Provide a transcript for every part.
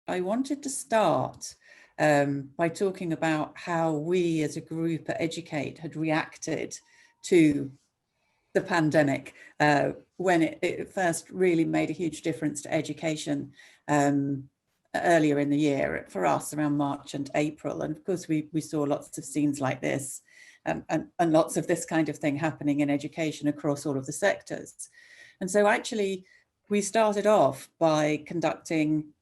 I wanted to start by talking about how we as a group at Educate had reacted to the pandemic when it first really made a huge difference to education earlier in the year for us around March and April. And of course, we saw lots of scenes like this and lots of this kind of thing happening in education across all of the sectors. And so actually, we started off by conducting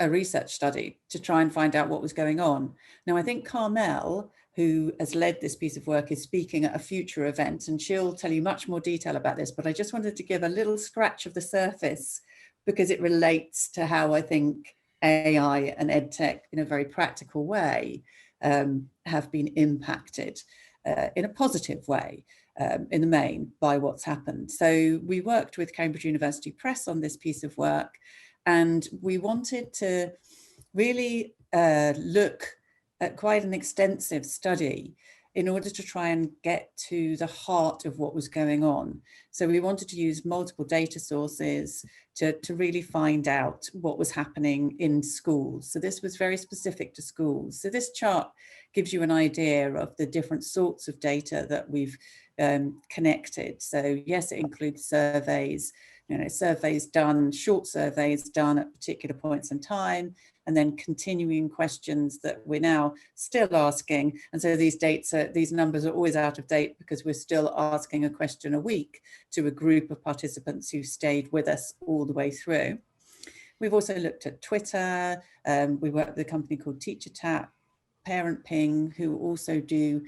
a research study to try and find out what was going on. Now, I think Carmel, who has led this piece of work, is speaking at a future event, and she'll tell you much more detail about this, but I just wanted to give a little scratch of the surface because it relates to how I think AI and EdTech in a very practical way have been impacted in a positive way in the main by what's happened. So we worked with Cambridge University Press on this piece of work, and we wanted to really look at quite an extensive study in order to try and get to the heart of what was going on. So we wanted to use multiple data sources to really find out what was happening in schools. So this was very specific to schools. So this chart gives you an idea of the different sorts of data that we've connected. So yes, it includes surveys, surveys done, short surveys done at particular points in time, and then continuing questions that we're now still asking. And so these numbers are always out of date because we're still asking a question a week to a group of participants who stayed with us all the way through. We've also looked at Twitter. We work with a company called TeacherTap, Parent Ping, who also do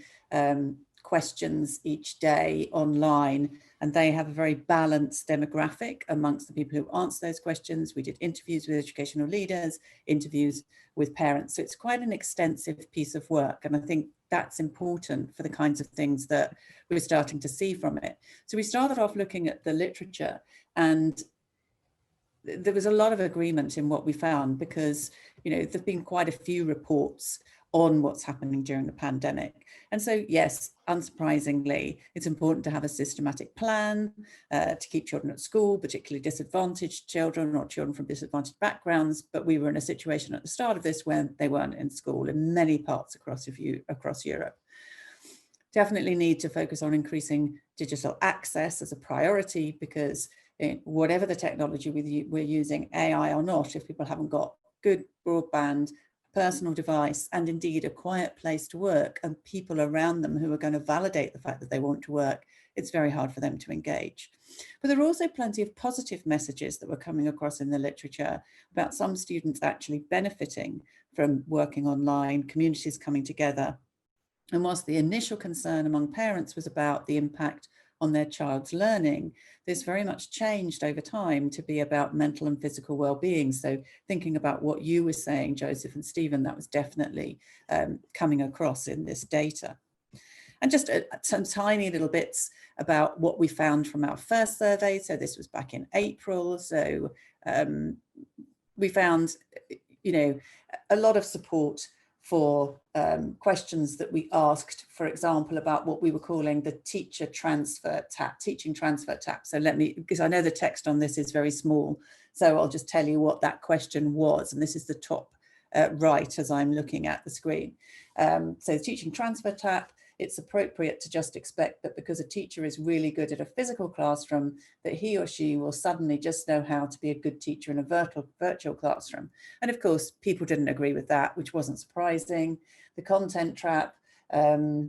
questions each day online, and they have a very balanced demographic amongst the people who answer those questions. We did interviews with educational leaders, interviews with parents. So it's quite an extensive piece of work, and I think that's important for the kinds of things that we're starting to see from it. So we started off looking at the literature, and there was a lot of agreement in what we found because, there've been quite a few reports on what's happening during the pandemic. And so, yes, unsurprisingly, it's important to have a systematic plan to keep children at school, particularly disadvantaged children or children from disadvantaged backgrounds. But we were in a situation at the start of this when they weren't in school in many parts across Europe. Definitely need to focus on increasing digital access as a priority because whatever the technology we're using, AI or not, if people haven't got good broadband, personal device, and indeed a quiet place to work and people around them who are going to validate the fact that they want to work, it's very hard for them to engage. But there are also plenty of positive messages that were coming across in the literature about some students actually benefiting from working online, communities coming together. And whilst the initial concern among parents was about the impact on their child's learning, this very much changed over time to be about mental and physical well-being. So thinking about what you were saying, Joseph and Stephen, that was definitely coming across in this data. And just some tiny little bits about what we found from our first survey. So this was back in April. So we found, a lot of support for questions that we asked, for example, about what we were calling the teaching transfer tap. So because I know the text on this is very small, so I'll just tell you what that question was. And this is the top right as I'm looking at the screen. So the teaching transfer tap, it's appropriate to just expect that because a teacher is really good at a physical classroom, that he or she will suddenly just know how to be a good teacher in a virtual classroom. And of course, people didn't agree with that, which wasn't surprising. The content trap, do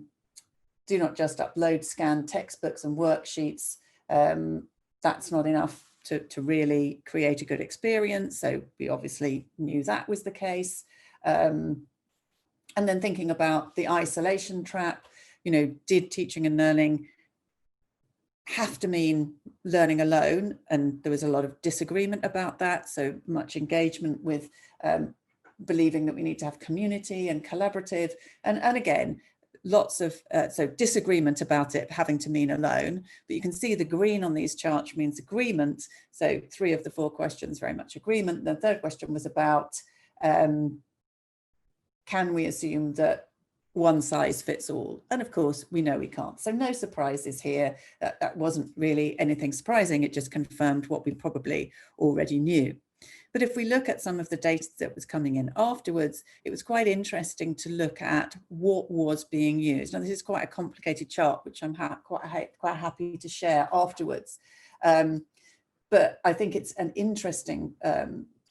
not just upload scanned textbooks and worksheets. That's not enough to really create a good experience. So we obviously knew that was the case. And then thinking about the isolation trap, did teaching and learning have to mean learning alone? And there was a lot of disagreement about that. So much engagement with believing that we need to have community and collaborative. And again, lots of so disagreement about it having to mean alone. But you can see the green on these charts means agreement. So 3 of the 4 questions, very much agreement. The third question was about can we assume that one size fits all? And of course, we know we can't. So no surprises here. That wasn't really anything surprising. It just confirmed what we probably already knew. But if we look at some of the data that was coming in afterwards, it was quite interesting to look at what was being used. Now, this is quite a complicated chart, which I'm quite happy to share afterwards. But I think it's an interesting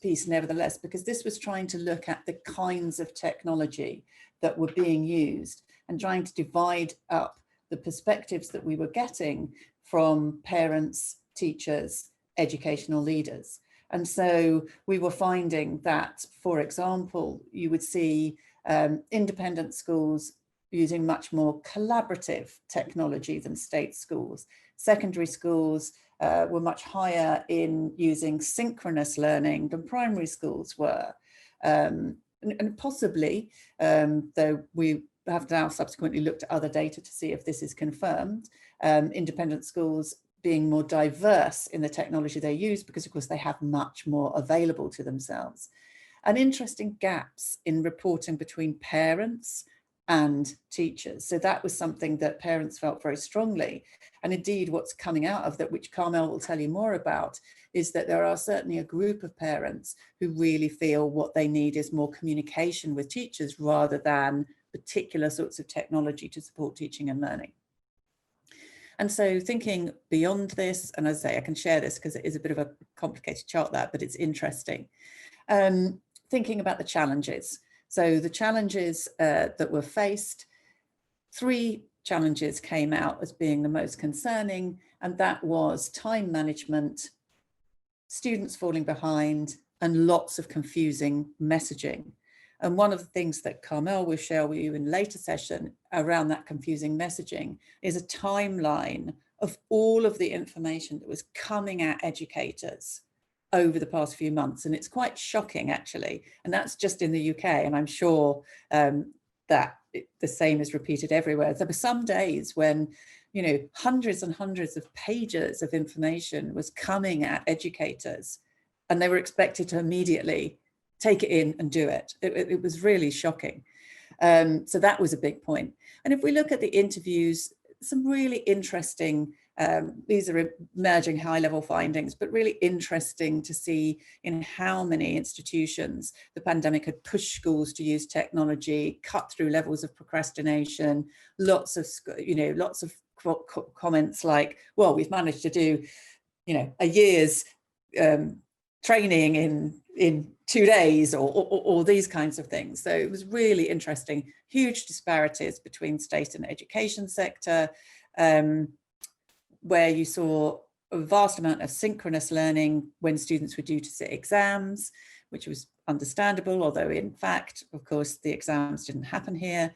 piece nevertheless, because this was trying to look at the kinds of technology that were being used and trying to divide up the perspectives that we were getting from parents, teachers, educational leaders. And so we were finding that, for example, you would see independent schools using much more collaborative technology than state schools. Secondary schools were much higher in using synchronous learning than primary schools were. And possibly, though we have now subsequently looked at other data to see if this is confirmed, independent schools being more diverse in the technology they use, because of course they have much more available to themselves. And interesting gaps in reporting between parents and teachers. So that was something that parents felt very strongly. And indeed, what's coming out of that, which Carmel will tell you more about, is that there are certainly a group of parents who really feel what they need is more communication with teachers rather than particular sorts of technology to support teaching and learning. And so thinking beyond this, and as I say, I can share this because it is a bit of a complicated chart there, but it's interesting. Thinking about the challenges. So the challenges that were faced, 3 challenges came out as being the most concerning, and that was time management, students falling behind, and lots of confusing messaging. And one of the things that Carmel will share with you in a later session around that confusing messaging is a timeline of all of the information that was coming at educators over the past few months. And it's quite shocking, actually. And that's just in the UK. And I'm sure that the same is repeated everywhere. There were some days when, you know, hundreds and hundreds of pages of information was coming at educators, and they were expected to immediately take it in and do it. It was really shocking. So that was a big point. And if we look at the interviews, some really interesting, these are emerging high-level findings, but really interesting to see in how many institutions the pandemic had pushed schools to use technology, cut through levels of procrastination, lots of comments like, well, we've managed to do, you know, a year's training in 2 days, or these kinds of things. So it was really interesting, huge disparities between state and education sector, where you saw a vast amount of synchronous learning when students were due to sit exams, which was understandable, although in fact, of course, the exams didn't happen here.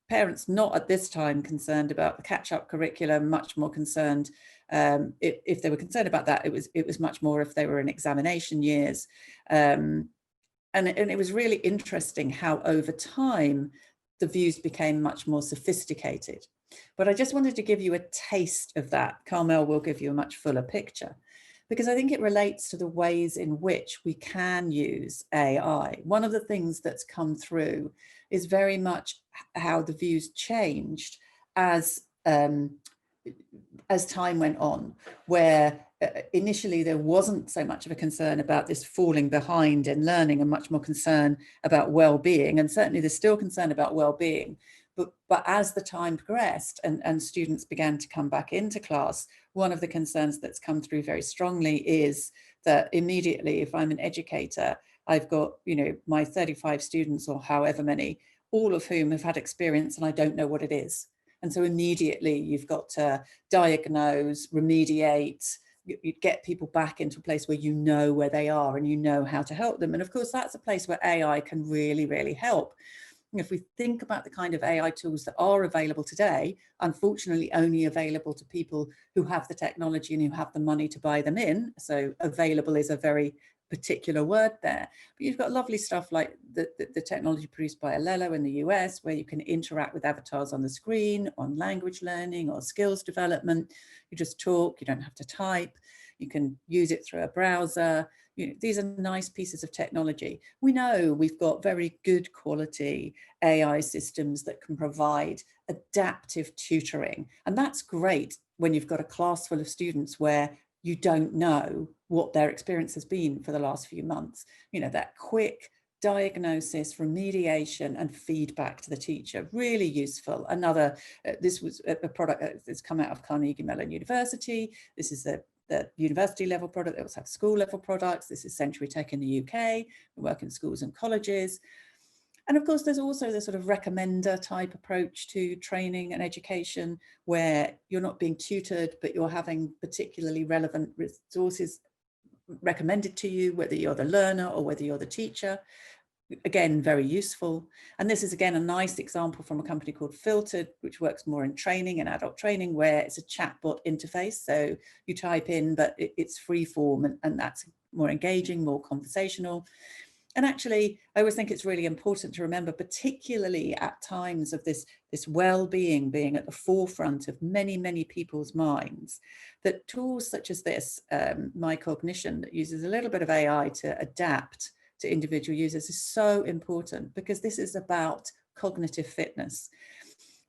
Parents not at this time concerned about the catch-up curriculum, much more concerned. If they were concerned about that, it was much more if they were in examination years. And it was really interesting how over time the views became much more sophisticated. But I just wanted to give you a taste of that. Carmel will give you a much fuller picture, because I think it relates to the ways in which we can use AI. One of the things that's come through is very much how the views changed as time went on, where initially there wasn't so much of a concern about this falling behind in learning and much more concern about well-being. And certainly there's still concern about well-being. But as the time progressed and students began to come back into class, one of the concerns that's come through very strongly is that immediately, if I'm an educator, I've got, you know, my 35 students or however many, all of whom have had experience and I don't know what it is. And so immediately you've got to diagnose, remediate, you get people back into a place where you know where they are and you know how to help them. And of course, that's a place where AI can really, really help. If we think about the kind of AI tools that are available today, unfortunately only available to people who have the technology and who have the money to buy them in. So available is a very particular word there. But you've got lovely stuff like the technology produced by Alelo in the US, where you can interact with avatars on the screen, on language learning or skills development. You just talk, you don't have to type. You can use it through a browser. You know, these are nice pieces of technology. We know we've got very good quality AI systems that can provide adaptive tutoring. And that's great when you've got a class full of students where you don't know what their experience has been for the last few months. You know, that quick diagnosis, remediation and feedback to the teacher, really useful. Another, this was a product that's come out of Carnegie Mellon University. This is the university level product. They also have school level products. This is Century Tech in the UK. We work in schools and colleges. And of course, there's also the sort of recommender type approach to training and education, where you're not being tutored, but you're having particularly relevant resources recommended to you, whether you're the learner or whether you're the teacher. Again, very useful. And this is again a nice example from a company called Filtered, which works more in training and adult training, where it's a chatbot interface. So you type in, but it's free form, and that's more engaging, more conversational. And actually, I always think it's really important to remember, particularly at times of this well-being being at the forefront of many, many people's minds, that tools such as this, My Cognition, that uses a little bit of AI to adapt to individual users, is so important, because this is about cognitive fitness.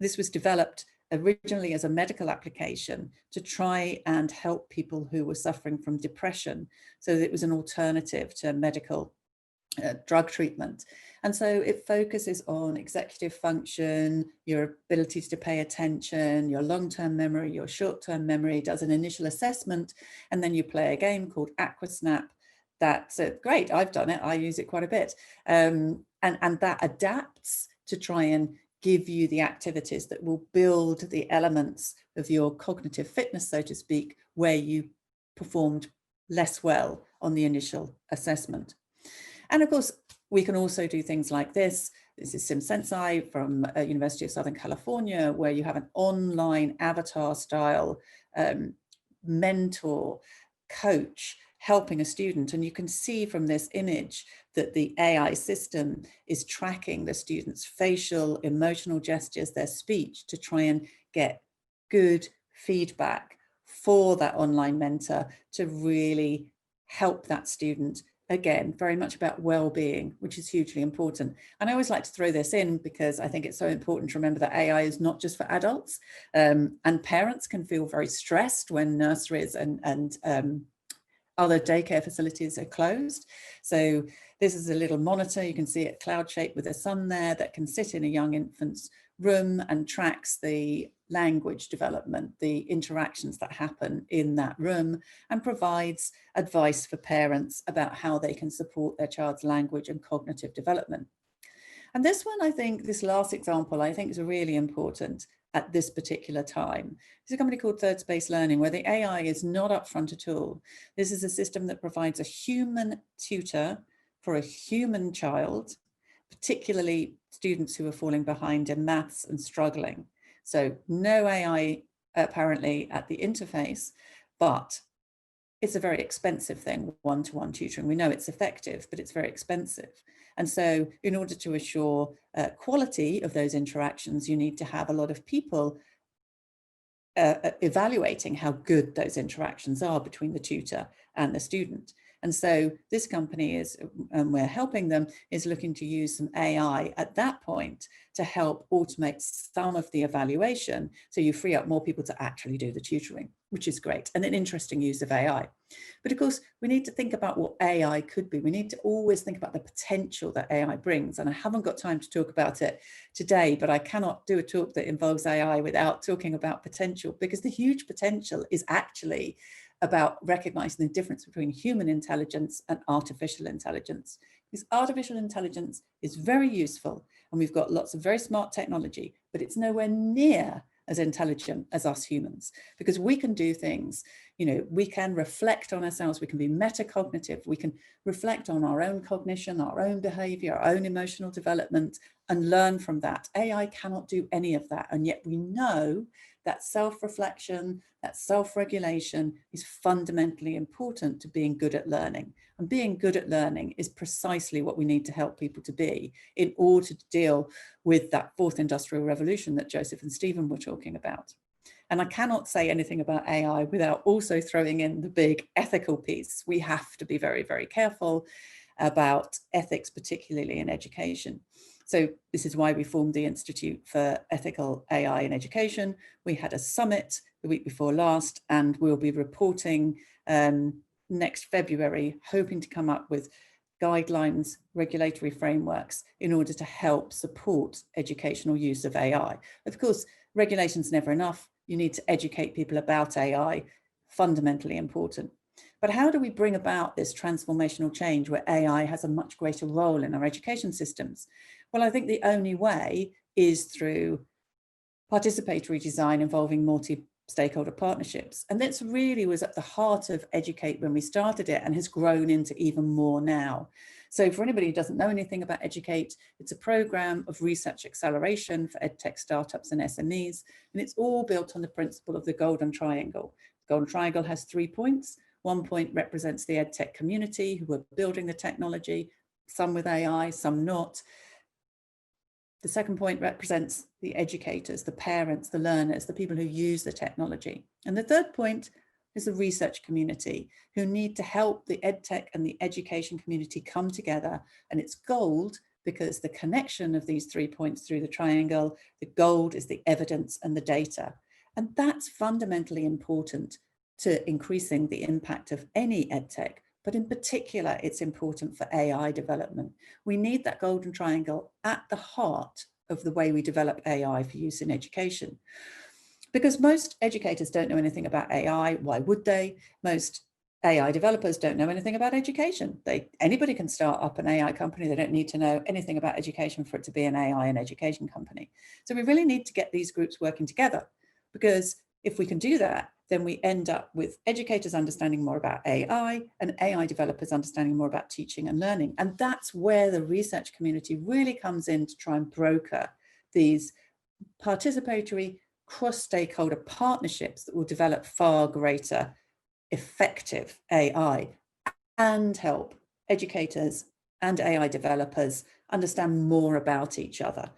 This was developed originally as a medical application to try and help people who were suffering from depression. So it was an alternative to medical drug treatment. And so it focuses on executive function, your abilities to pay attention, your long-term memory, your short-term memory, does an initial assessment, and then you play a game called Aquasnap. That's great, I've done it, I use it quite a bit. And that adapts to try and give you the activities that will build the elements of your cognitive fitness, so to speak, where you performed less well on the initial assessment. And of course, we can also do things like this. This is SimSensei from University of Southern California, where you have an online avatar style mentor, coach, helping a student. And you can see from this image that the AI system is tracking the student's facial, emotional gestures, their speech, to try and get good feedback for that online mentor to really help that student. Again, very much about well-being, which is hugely important. And I always like to throw this in because I think it's so important to remember that AI is not just for adults, and parents can feel very stressed when nurseries and other daycare facilities are closed. So this is a little monitor. You can see it cloud shaped with a sun there, that can sit in a young infant's room and tracks the language development, the interactions that happen in that room, and provides advice for parents about how they can support their child's language and cognitive development. And this one, I think, this last example, I think is really important at this particular time. There's a company called Third Space Learning, where the AI is not upfront at all. This is a system that provides a human tutor for a human child, particularly students who are falling behind in maths and struggling. So no AI apparently at the interface, but it's a very expensive thing, one-to-one tutoring. We know it's effective, but it's very expensive. And so in order to assure quality of those interactions, you need to have a lot of people evaluating how good those interactions are between the tutor and the student. And so this company is, and we're helping them, is looking to use some AI at that point to help automate some of the evaluation, so you free up more people to actually do the tutoring, which is great, and an interesting use of AI. But of course, we need to think about what AI could be. We need to always think about the potential that AI brings. And I haven't got time to talk about it today, but I cannot do a talk that involves AI without talking about potential, because the huge potential is actually about recognizing the difference between human intelligence and artificial intelligence. Because artificial intelligence is very useful, and we've got lots of very smart technology, but it's nowhere near as intelligent as us humans, because we can do things, you know, we can reflect on ourselves, we can be metacognitive, we can reflect on our own cognition, our own behavior, our own emotional development, and learn from that. AI cannot do any of that, and yet we know that self-reflection, that self-regulation is fundamentally important to being good at learning. And being good at learning is precisely what we need to help people to be in order to deal with that fourth industrial revolution that Joseph and Stephen were talking about. And I cannot say anything about AI without also throwing in the big ethical piece. We have to be very, very careful about ethics, particularly in education. So this is why we formed the Institute for Ethical AI in Education. We had a summit the week before last, and we'll be reporting next February, hoping to come up with guidelines, regulatory frameworks in order to help support educational use of AI. Of course, regulation's never enough. You need to educate people about AI, fundamentally important. But how do we bring about this transformational change where AI has a much greater role in our education systems? Well, I think the only way is through participatory design involving multi-stakeholder partnerships. And this really was at the heart of Educate when we started it and has grown into even more now. So for anybody who doesn't know anything about Educate, it's a program of research acceleration for EdTech startups and SMEs. And it's all built on the principle of the Golden Triangle. The Golden Triangle has 3 points. 1 point represents the EdTech community who are building the technology, some with AI, some not. The second point represents the educators, the parents, the learners, the people who use the technology. And the third point is the research community who need to help the EdTech and the education community come together. And it's gold because the connection of these 3 points through the triangle, the gold is the evidence and the data. And that's fundamentally important to increasing the impact of any EdTech, but in particular, it's important for AI development. We need that golden triangle at the heart of the way we develop AI for use in education. Because most educators don't know anything about AI, why would they? Most AI developers don't know anything about education. Anybody can start up an AI company. They don't need to know anything about education for it to be an AI and education company. So we really need to get these groups working together, because if we can do that, then we end up with educators understanding more about AI and AI developers understanding more about teaching and learning. And that's where the research community really comes in to try and broker these participatory cross-stakeholder partnerships that will develop far greater effective AI and help educators and AI developers understand more about each other.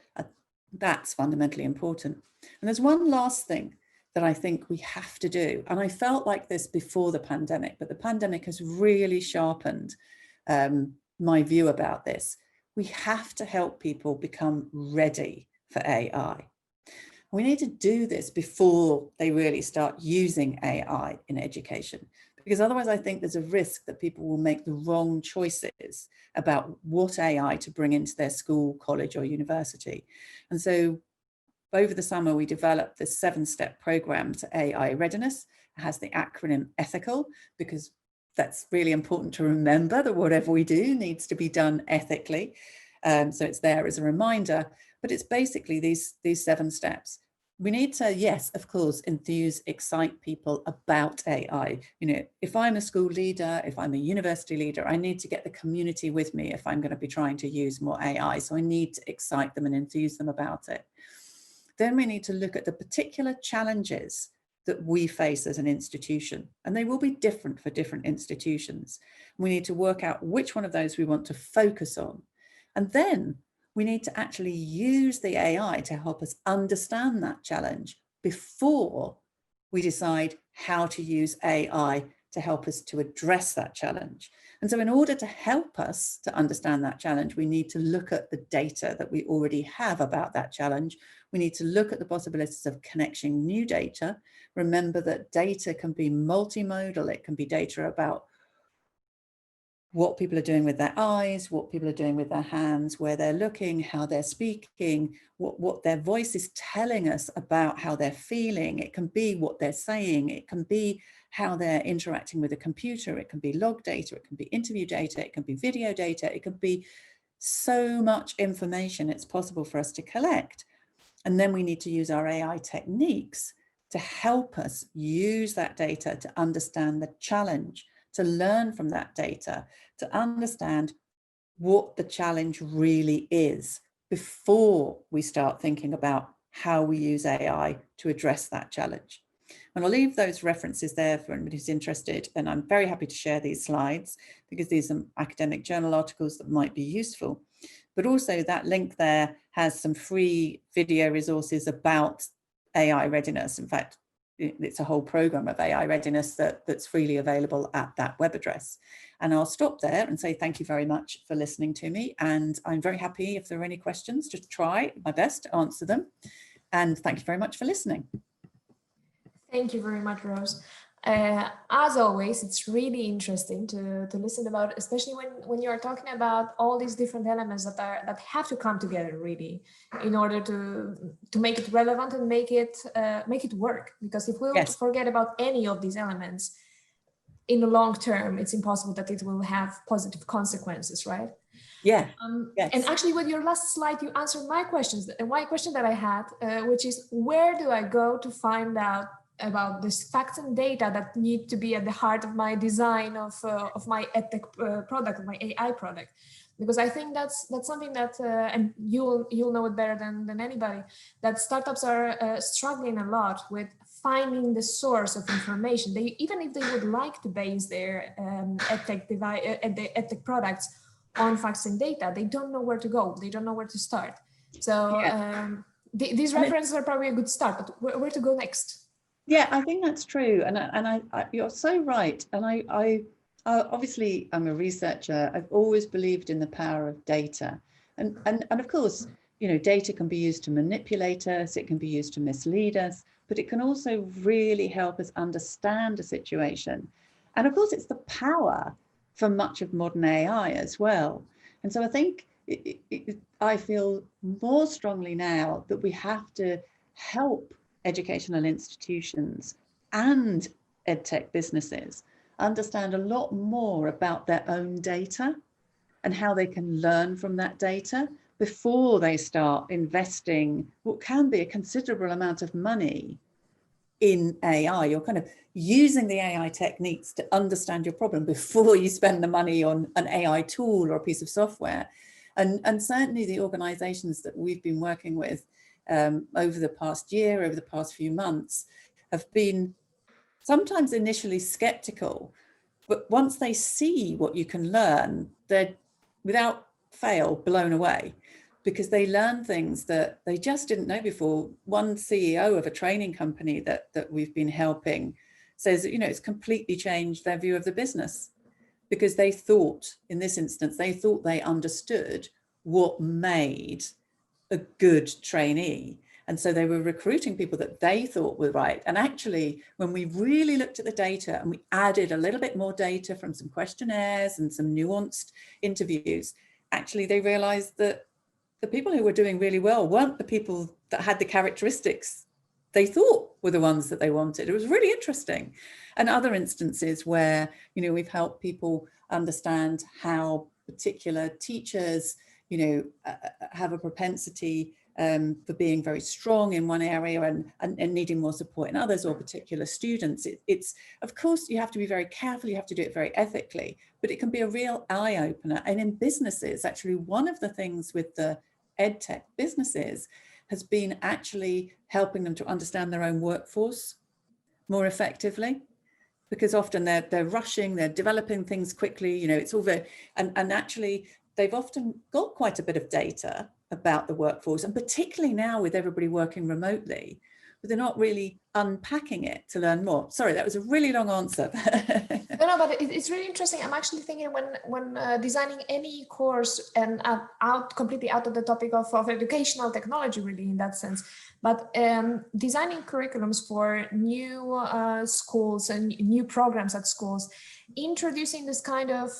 That's fundamentally important. And there's one last thing that I think we have to do. And I felt like this before the pandemic, but the pandemic has really sharpened my view about this. We have to help people become ready for AI. We need to do this before they really start using AI in education, because otherwise I think there's a risk that people will make the wrong choices about what AI to bring into their school, college, or university. And so over the summer, we developed this 7-step program to AI readiness. It has the acronym ETHICAL, because that's really important to remember that whatever we do needs to be done ethically. So it's there as a reminder, but it's basically these 7 steps. We need to, yes, of course, enthuse, excite people about AI. You know, if I'm a school leader, if I'm a university leader, I need to get the community with me if I'm going to be trying to use more AI. So I need to excite them and enthuse them about it. Then we need to look at the particular challenges that we face as an institution, and they will be different for different institutions. We need to work out which one of those we want to focus on. And then we need to actually use the AI to help us understand that challenge before we decide how to use AI to help us to address that challenge. And so in order to help us to understand that challenge, we need to look at the data that we already have about that challenge. We need to look at the possibilities of connecting new data. Remember that data can be multimodal. It can be data about what people are doing with their eyes, what people are doing with their hands, where they're looking, how they're speaking, what their voice is telling us about how they're feeling. It can be what they're saying. It can be how they're interacting with a computer. It can be log data. It can be interview data. It can be video data. It can be so much information it's possible for us to collect. And then we need to use our AI techniques to help us use that data to understand the challenge, to learn from that data, to understand what the challenge really is before we start thinking about how we use AI to address that challenge. And I'll leave those references there for anybody who's interested. And I'm very happy to share these slides because these are academic journal articles that might be useful. But also that link there has some free video resources about AI readiness. In fact, it's a whole program of AI readiness that's freely available at that web address. And I'll stop there and say thank you very much for listening to me. And I'm very happy if there are any questions, just try my best to answer them. And thank you very much for listening. Thank you very much, Rose. As always, it's really interesting to listen about, especially when you are talking about all these different elements that have to come together really in order to make it relevant and make it work. Because if we forget about any of these elements in the long term, it's impossible that it will have positive consequences, right? Yeah. Yes. And actually, with your last slide, you answered my questions. And my question that I had, which is, where do I go to find out about this facts and data that need to be at the heart of my design of my EdTech product, my AI product? Because I think that's something that, and you'll know it better than anybody, that startups are struggling a lot with finding the source of information. Even if they would like to base their EdTech products on facts and data, they don't know where to go. They don't know where to start. So these references are probably a good start, but where to go next? Yeah, I think that's true. And I you're so right. And I obviously, I'm a researcher. I've always believed in the power of data. And of course, data can be used to manipulate us. It can be used to mislead us, but it can also really help us understand a situation. And of course, it's the power for much of modern AI as well. And so I think I feel more strongly now that we have to help educational institutions and EdTech businesses understand a lot more about their own data and how they can learn from that data before they start investing what can be a considerable amount of money in AI. You're kind of using the AI techniques to understand your problem before you spend the money on an AI tool or a piece of software. And certainly the organizations that we've been working with over the past year, over the past few months, have been sometimes initially skeptical, but once they see what you can learn, they're without fail blown away, because they learn things that they just didn't know before. One CEO of a training company that we've been helping says that, it's completely changed their view of the business, because they thought, in this instance, they thought they understood what made a good trainee. And so they were recruiting people that they thought were right. And actually, when we really looked at the data and we added a little bit more data from some questionnaires and some nuanced interviews, actually they realized that the people who were doing really well weren't the people that had the characteristics they thought were the ones that they wanted. It was really interesting. And other instances where, we've helped people understand how particular teachers have a propensity for being very strong in one area and needing more support in others, or particular students. It's, of course, you have to be very careful, you have to do it very ethically, but it can be a real eye-opener. And in businesses, actually, one of the things with the EdTech businesses has been actually helping them to understand their own workforce more effectively, because often they're rushing, they're developing things quickly, it's all very, and actually, they've often got quite a bit of data about the workforce, and particularly now with everybody working remotely, but they're not really unpacking it to learn more. Sorry, that was a really long answer. No, but it's really interesting. I'm actually thinking when designing any course, and completely out of the topic of educational technology, really, in that sense, but designing curriculums for new schools and new programs at schools, introducing this kind of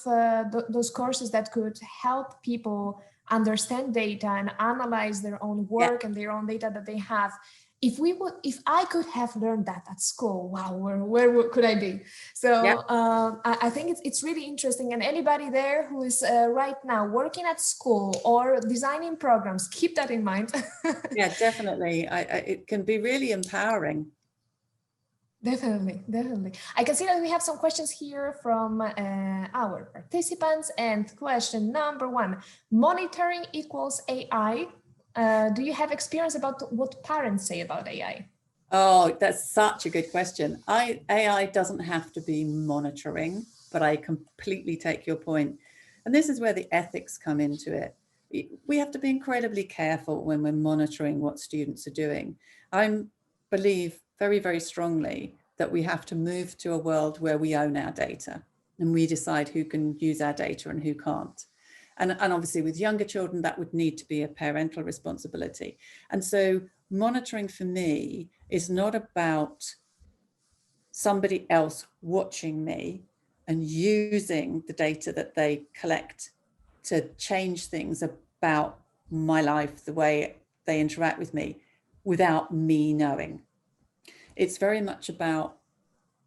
those courses that could help people understand data and analyze their own work and their own data that they have. If I could have learned that at school, wow, where could I be? So I think it's really interesting. And anybody there who is right now working at school or designing programs, keep that in mind. Yeah, definitely. It can be really empowering. Definitely. I can see that we have some questions here from our participants. And question number 1, monitoring equals AI. Do you have experience about what parents say about AI? Oh, that's such a good question. AI doesn't have to be monitoring, but I completely take your point. And this is where the ethics come into it. We have to be incredibly careful when we're monitoring what students are doing. I believe very, very strongly that we have to move to a world where we own our data and we decide who can use our data and who can't. And obviously with younger children, that would need to be a parental responsibility. And so monitoring for me is not about somebody else watching me and using the data that they collect to change things about my life, the way they interact with me, without me knowing. It's very much about,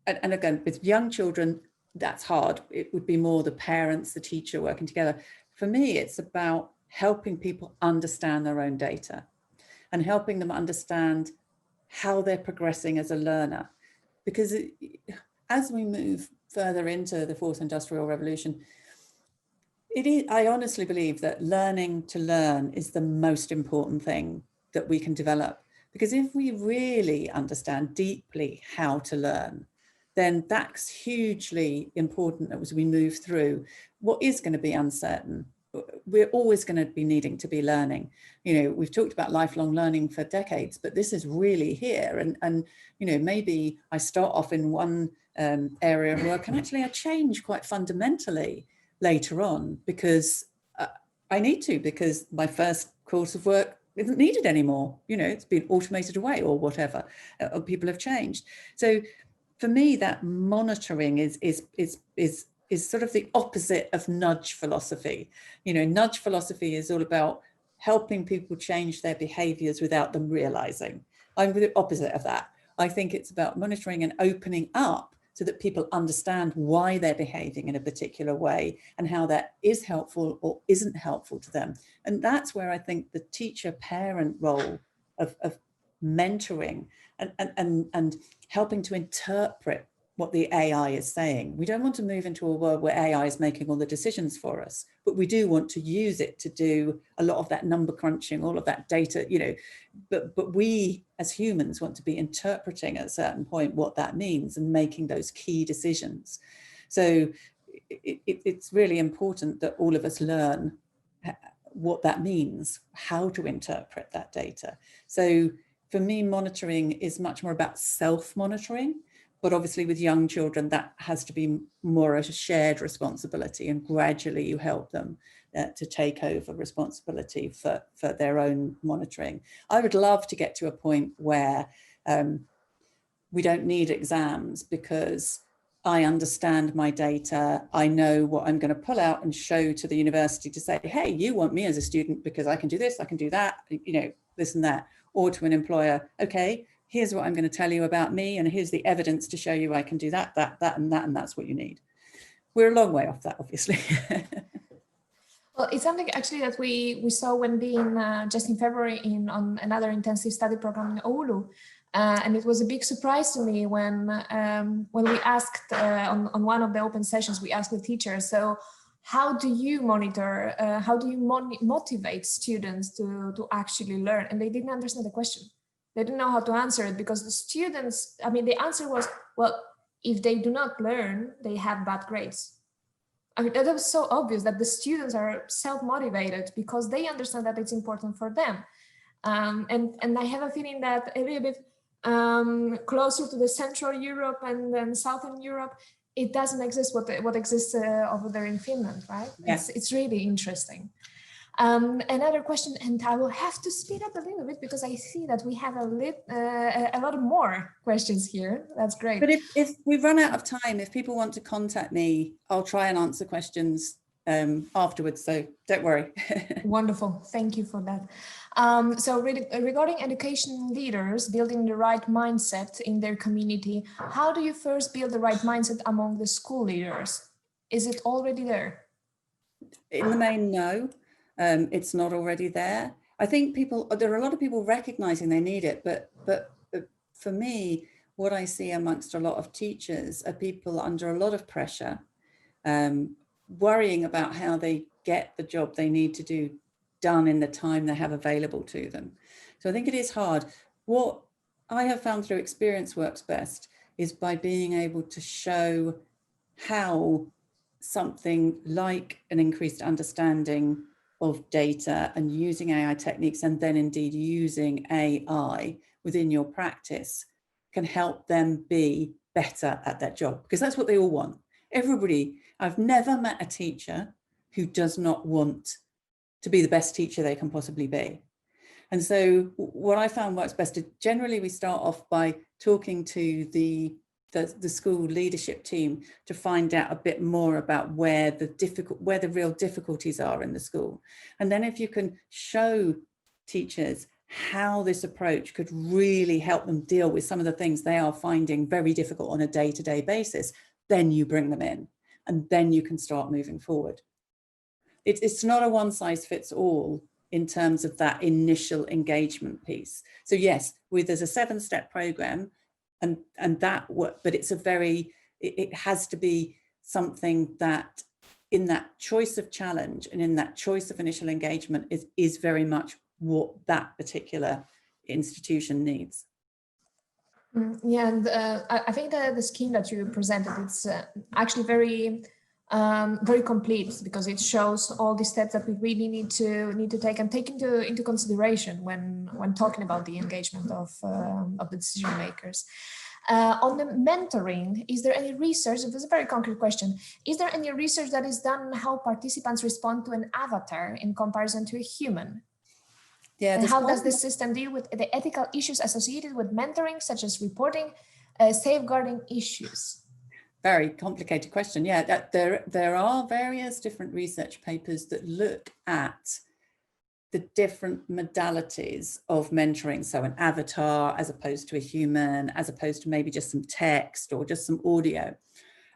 and again, with young children, that's hard. It would be more the parents, the teacher working together. For me, it's about helping people understand their own data and helping them understand how they're progressing as a learner. Because as we move further into the fourth industrial revolution, I honestly believe that learning to learn is the most important thing that we can develop. Because if we really understand deeply how to learn, then that's hugely important as we move through what is going to be uncertain. We're always going to be needing to be learning. You know, we've talked about lifelong learning for decades, but this is really here. And you know, maybe I start off in one area of work and actually I change quite fundamentally later on because I need to, because my first course of work isn't needed anymore. You know, it's been automated away or whatever, or people have changed. So for me, that monitoring is sort of the opposite of nudge philosophy. You know, nudge philosophy is all about helping people change their behaviors without them realizing. I'm the opposite of that. I think it's about monitoring and opening up so that people understand why they're behaving in a particular way and how that is helpful or isn't helpful to them. And that's where I think the teacher-parent role of mentoring and helping to interpret what the AI is saying. We don't want to move into a world where AI is making all the decisions for us, but we do want to use it to do a lot of that number crunching, all of that data, you know, but we as humans want to be interpreting at a certain point what that means and making those key decisions. So it's really important that all of us learn what that means, how to interpret that data. So for me, monitoring is much more about self-monitoring, but obviously with young children, that has to be more a shared responsibility, and gradually you help them to take over responsibility for their own monitoring. I would love to get to a point where we don't need exams because I understand my data. I know what I'm going to pull out and show to the university to say, hey, you want me as a student because I can do this, I can do that, you know, this and that. Or to an employer, okay, here's what I'm going to tell you about me, and here's the evidence to show you I can do that, and that's what you need. We're a long way off that, obviously. Well, it's something actually that we saw when being just in February on another intensive study program in Oulu. And it was a big surprise to me when we asked on one of the open sessions, we asked the teachers, so how do you monitor, how do you motivate students to actually learn? And they didn't understand the question. They didn't know how to answer it, because the students, I mean, the answer was, well, if they do not learn, they have bad grades. I mean, that was so obvious that the students are self-motivated because they understand that it's important for them. And I have a feeling that a little bit closer to the Central Europe and then Southern Europe, it doesn't exist what exists over there in Finland, right? Yeah. It's really interesting. Another question, and I will have to speed up a little bit because I see that we have a lot more questions here. That's great. But if we run out of time, if people want to contact me, I'll try and answer questions afterwards, so don't worry. Wonderful, thank you for that. So regarding education leaders building the right mindset in their community, how do you first build the right mindset among the school leaders? Is it already there? In the main, no. It's not already there. I think there are a lot of people recognizing they need it, but for me, what I see amongst a lot of teachers are people under a lot of pressure, worrying about how they get the job they need to do done in the time they have available to them. So I think it is hard. What I have found through experience works best is by being able to show how something like an increased understanding of data and using AI techniques, and then indeed using AI within your practice, can help them be better at their job, because that's what they all want. Everybody, I've never met a teacher who does not want to be the best teacher they can possibly be. And so what I found works best is generally we start off by talking to the school leadership team to find out a bit more about where the real difficulties are in the school. And then if you can show teachers how this approach could really help them deal with some of the things they are finding very difficult on a day-to-day basis, then you bring them in, and then you can start moving forward. It's not a one-size-fits-all in terms of that initial engagement piece. So yes, there's a 7-step program, and that work, but it has to be something that in that choice of challenge and in that choice of initial engagement is very much what that particular institution needs. Yeah, and I think the scheme that you presented, it's actually very complete, because it shows all the steps that we really need to take and take into consideration when talking about the engagement of the decision makers. On the mentoring, is there any research? This is a very concrete question. Is there any research that is done on how participants respond to an avatar in comparison to a human? Yeah, and how does this system deal with the ethical issues associated with mentoring, such as reporting, safeguarding issues? Very complicated question. Yeah, there are various different research papers that look at the different modalities of mentoring. So an avatar as opposed to a human, as opposed to maybe just some text or just some audio.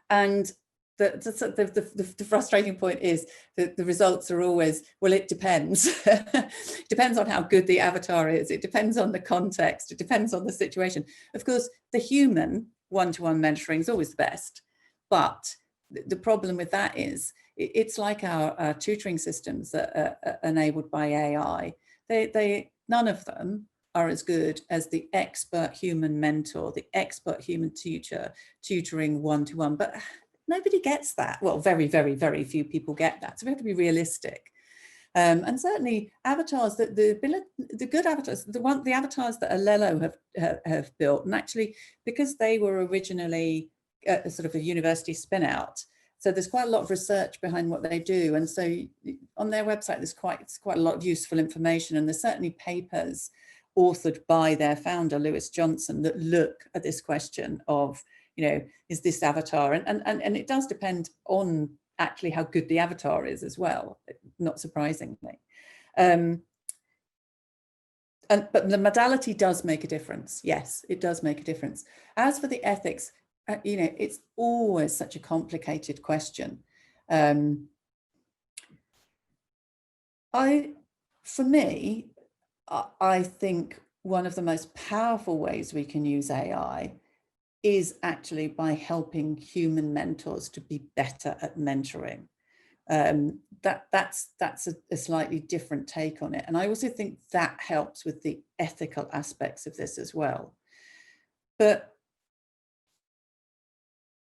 And the frustrating point is that the results are always, well, it depends. It depends on how good the avatar is. It depends on the context. It depends on the situation. Of course, the human one-to-one mentoring is always the best. But the problem with that is it's like our tutoring systems that are enabled by AI. None of them are as good as the expert human mentor, the expert human teacher tutoring one-to-one. But nobody gets that. Well, very, very, very few people get that. So we have to be realistic. And certainly avatars, the good avatars, the avatars that Alelo have built, and actually because they were originally sort of a university spin out, so there's quite a lot of research behind what they do. And so on their website, there's quite a lot of useful information, and there's certainly papers authored by their founder, Lewis Johnson, that look at this question of, is this avatar? And it does depend on actually how good the avatar is as well, not surprisingly. But the modality does make a difference. Yes, it does make a difference. As for the ethics, it's always such a complicated question. For me, I think one of the most powerful ways we can use AI is actually by helping human mentors to be better at mentoring. That's a slightly different take on it. And I also think that helps with the ethical aspects of this as well. But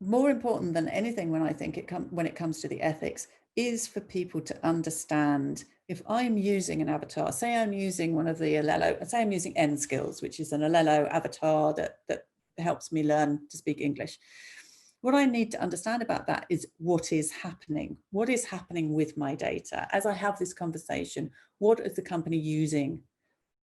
more important than anything when it comes to the ethics is for people to understand, if I'm using an avatar, say I'm using one of the Alelo, say I'm using N Skills, which is an Alelo avatar that helps me learn to speak English. What I need to understand about that is what is happening. What is happening with my data? As I have this conversation, what is the company using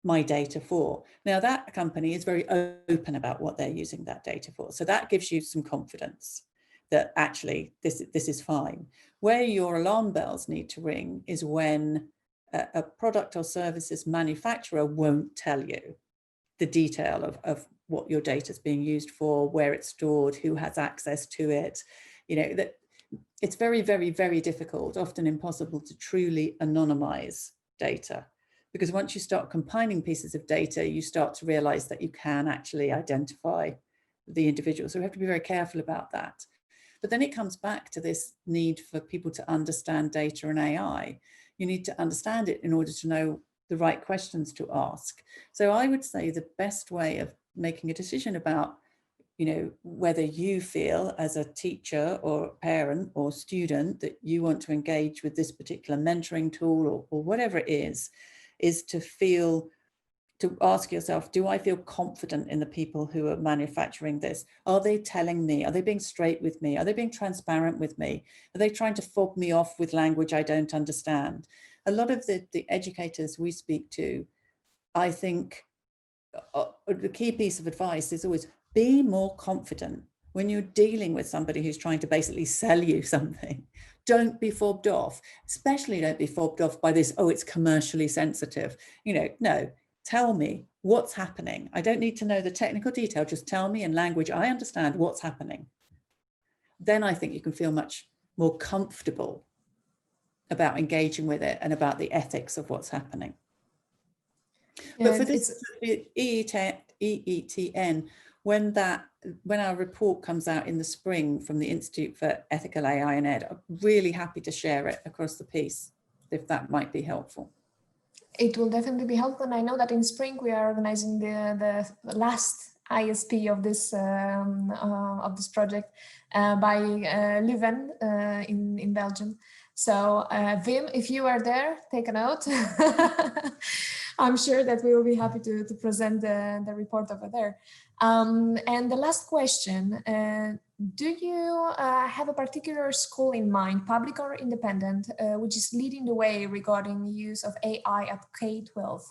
my data for? Now that company is very open about what they're using that data for. So that gives you some confidence that actually this is fine. Where your alarm bells need to ring is when a product or services manufacturer won't tell you the detail of what your data is being used for, where it's stored, who has access to it. That it's very, very, very difficult, often impossible, to truly anonymize data. Because once you start combining pieces of data, you start to realize that you can actually identify the individual. So we have to be very careful about that. But then it comes back to this need for people to understand data and AI. You need to understand it in order to know the right questions to ask. So I would say the best way of making a decision about, whether you feel as a teacher or parent or student that you want to engage with this particular mentoring tool or whatever it is to feel to ask yourself, do I feel confident in the people who are manufacturing this? Are they telling me? Are they being straight with me? Are they being transparent with me? Are they trying to fob me off with language I don't understand? A lot of the educators we speak to, I think the key piece of advice is always be more confident when you're dealing with somebody who's trying to basically sell you something. Don't be fobbed off, especially don't be fobbed off by this, oh, it's commercially sensitive. You know, no, tell me what's happening. I don't need to know the technical detail, just tell me in language I understand what's happening. Then I think you can feel much more comfortable about engaging with it and about the ethics of what's happening. But for this EETN, when our report comes out in the spring from the Institute for Ethical AI and Ed, I'm really happy to share it across the piece, if that might be helpful. It will definitely be helpful. And I know that in spring we are organizing the last ISP of this project by Leuven in Belgium. So Wim, if you are there, take a note. I'm sure that we will be happy to present the report over there. And the last question, do you have a particular school in mind, public or independent, which is leading the way regarding the use of AI at K-12?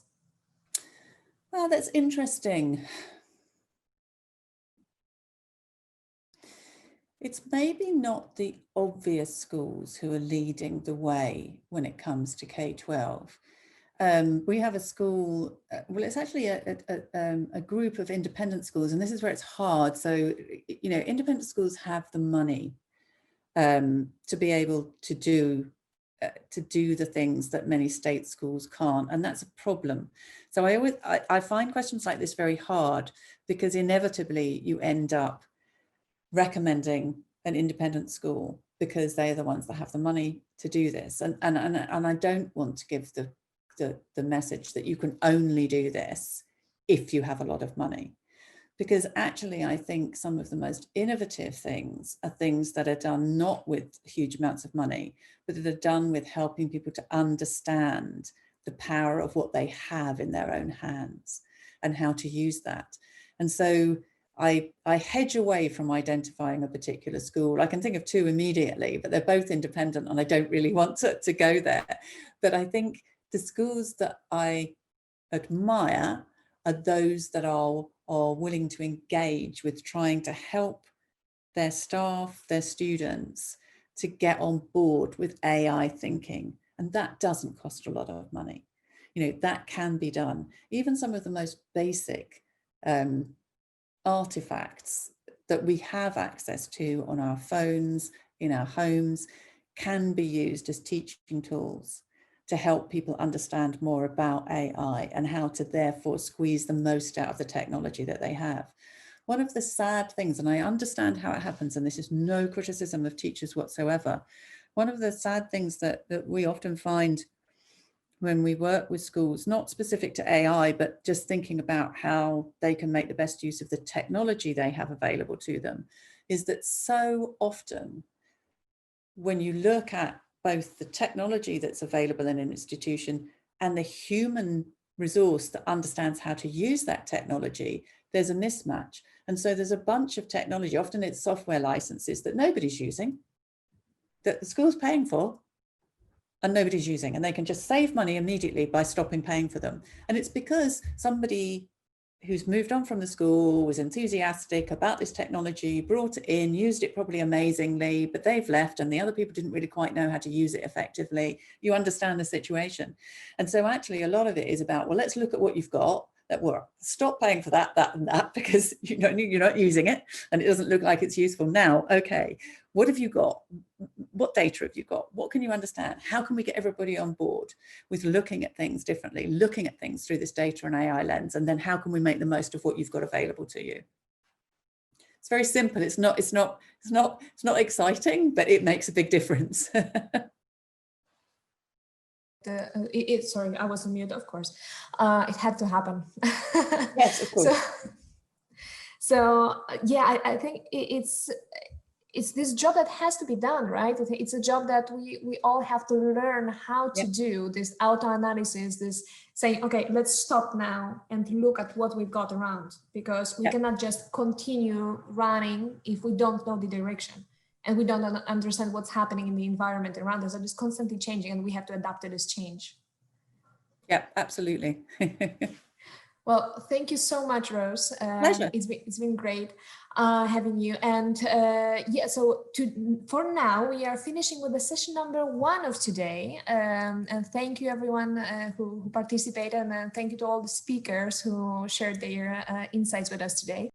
Well, that's interesting. It's maybe not the obvious schools who are leading the way when it comes to K-12. We have a school, well, it's actually a group of independent schools, and this is where it's hard. So, you know, independent schools have the money to be able to do the things that many state schools can't, and that's a problem. So I find questions like this very hard, because inevitably you end up recommending an independent school because they are the ones that have the money to do this, and I don't want to give the message that you can only do this if you have a lot of money, because actually I think some of the most innovative things are things that are done not with huge amounts of money, but that are done with helping people to understand the power of what they have in their own hands and how to use that. And so I hedge away from identifying a particular school. I can think of two immediately, but they're both independent and I don't really want to go there. But I think the schools that I admire are those that are willing to engage with trying to help their staff, their students, to get on board with AI thinking. And that doesn't cost a lot of money. You know, that can be done. Even some of the most basic artifacts that we have access to on our phones, in our homes, can be used as teaching tools to help people understand more about AI and how to therefore squeeze the most out of the technology that they have. One of the sad things, and I understand how it happens, and this is no criticism of teachers whatsoever, one of the sad things that we often find when we work with schools, not specific to AI, but just thinking about how they can make the best use of the technology they have available to them, is that so often when you look at both the technology that's available in an institution and the human resource that understands how to use that technology, there's a mismatch. And so there's a bunch of technology, often it's software licenses that nobody's using, that the school's paying for, and nobody's using, and they can just save money immediately by stopping paying for them. And it's because somebody who's moved on from the school was enthusiastic about this technology, brought it in, used it probably amazingly, but they've left and the other people didn't really quite know how to use it effectively. You understand the situation. And so actually a lot of it is about, well, let's look at what you've got, that well, stop paying for that, and that, because you're not using it and it doesn't look like it's useful now. Okay, what have you got? What data have you got? What can you understand? How can we get everybody on board with looking at things differently, looking at things through this data and AI lens? And then how can we make the most of what you've got available to you? It's very simple. It's not exciting, but it makes a big difference. Sorry, I was on mute, of course. It had to happen. Yes, of course. So yeah, I think it's it's this job that has to be done, right? It's a job that we all have to learn how to do, this auto-analysis, this saying, okay, let's stop now and look at what we've got around, because we cannot just continue running if we don't know the direction and we don't understand what's happening in the environment around us. It is constantly changing and we have to adapt to this change. Yeah, absolutely. Well, thank you so much, Rose. Pleasure. It's been great having you. And so for now, we are finishing with the session number 1 of today. And thank you everyone who participated, and thank you to all the speakers who shared their insights with us today.